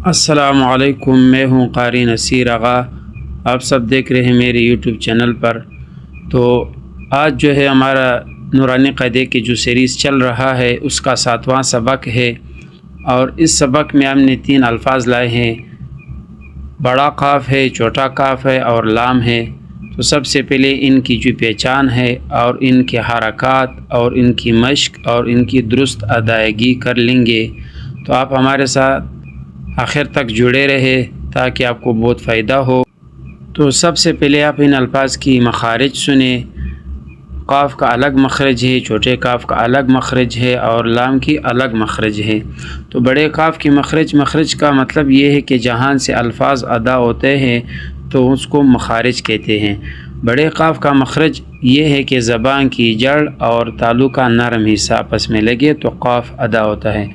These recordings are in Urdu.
السلام علیکم، میں ہوں قاری نصیر آغا، آپ سب دیکھ رہے ہیں میرے یوٹیوب چینل پر۔ تو آج جو ہے ہمارا نورانی قاعدے کی جو سیریز چل رہا ہے اس کا 7واں سبق ہے، اور اس سبق میں ہم نے 3 الفاظ لائے ہیں۔ بڑا قاف ہے، چھوٹا قاف ہے اور لام ہے۔ تو سب سے پہلے ان کی جو پہچان ہے اور ان کے حرکات اور ان کی مشق اور ان کی درست ادائیگی کر لیں گے۔ تو آپ ہمارے ساتھ آخر تک جڑے رہے تاکہ آپ کو بہت فائدہ ہو۔ تو سب سے پہلے آپ ان الفاظ کی مخارج سنیں۔ قاف کا الگ مخرج ہے، چھوٹے قاف کا الگ مخرج ہے اور لام کی الگ مخرج ہے۔ تو بڑے قاف کی مخرج کا مطلب یہ ہے کہ جہاں سے الفاظ ادا ہوتے ہیں تو اس کو مخارج کہتے ہیں۔ بڑے قاف کا مخرج یہ ہے کہ زبان کی جڑ اور تالو کا نرم حصہ آپس میں لگے تو قاف ادا ہوتا ہے۔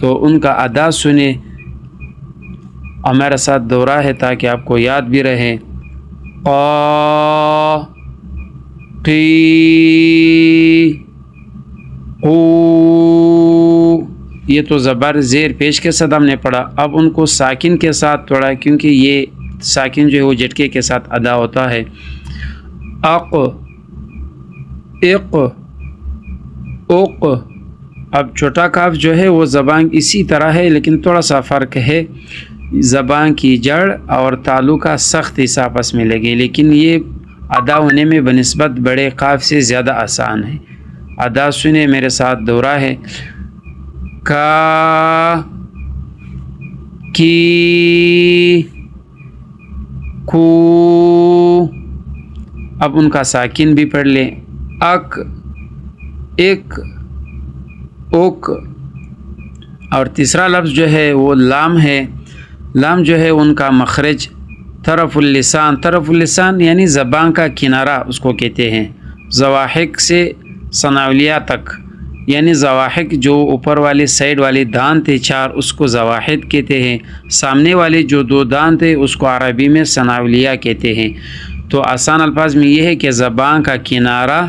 تو ان کا ادا سنیں، ہمارے ساتھ دورہ ہے تاکہ آپ کو یاد بھی رہے۔ قا، قی، قو، یہ تو زبر زیر پیش کے ساتھ ہم نے پڑھا۔ اب ان کو ساکن کے ساتھ پڑھا کیونکہ یہ ساکن جو ہے وہ جھٹکے کے ساتھ ادا ہوتا ہے۔ اق، اق، اق۔ اب چھوٹا کاف جو ہے وہ زبان اسی طرح ہے لیکن تھوڑا سا فرق ہے، زبان کی جڑ اور تالو کا سخت حصہ آپس میں لگے، لیکن یہ ادا ہونے میں بنسبت بڑے قاف سے زیادہ آسان ہے۔ ادا سنیں، میرے ساتھ دورہ ہے۔ کا، کی، کو۔ اب ان کا ساکن بھی پڑھ لیں۔ اک، اک، اوک۔ اور تیسرا لفظ جو ہے وہ لام ہے۔ لام جو ہے ان کا مخرج طرف اللسان، طرف اللسان یعنی زبان کا کنارہ اس کو کہتے ہیں، زواحق سے ثناولیہ تک، یعنی زواحق جو اوپر والے سائڈ والے دانت تھے 4 اس کو زواحق کہتے ہیں، سامنے والے جو 2 دانت تھے اس کو عربی میں ثناولیہ کہتے ہیں۔ تو آسان الفاظ میں یہ ہے کہ زبان کا کنارہ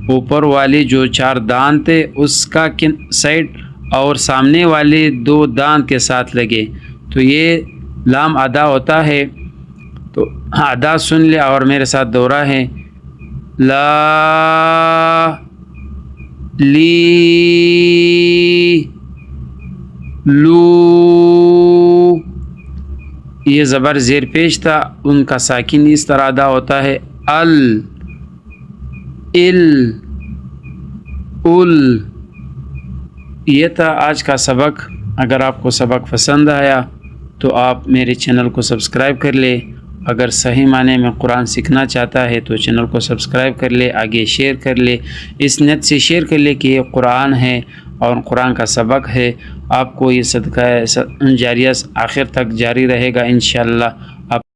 اوپر والے جو 4 دانت تھے اس کا سائڈ اور سامنے والے 2 دانت کے ساتھ لگے تو یہ لام ادا ہوتا ہے۔ تو ادا سن لے اور میرے ساتھ دورہ ہے۔ لا، لی، لو۔ یہ زبر زیر پیش تھا، ان کا ساکن اس طرح ادا ہوتا ہے۔ ال، ال، ال۔ یہ تھا آج کا سبق۔ اگر آپ کو سبق پسند آیا تو آپ میرے چینل کو سبسکرائب کر لے۔ اگر صحیح معنی میں قرآن سیکھنا چاہتا ہے تو چینل کو سبسکرائب کر لے، آگے شیئر کر لے، اس نیت سے شیئر کر لے کہ یہ قرآن ہے اور قرآن کا سبق ہے، آپ کو یہ صدقہ جاریہ آخر تک جاری رہے گا انشاءاللہ۔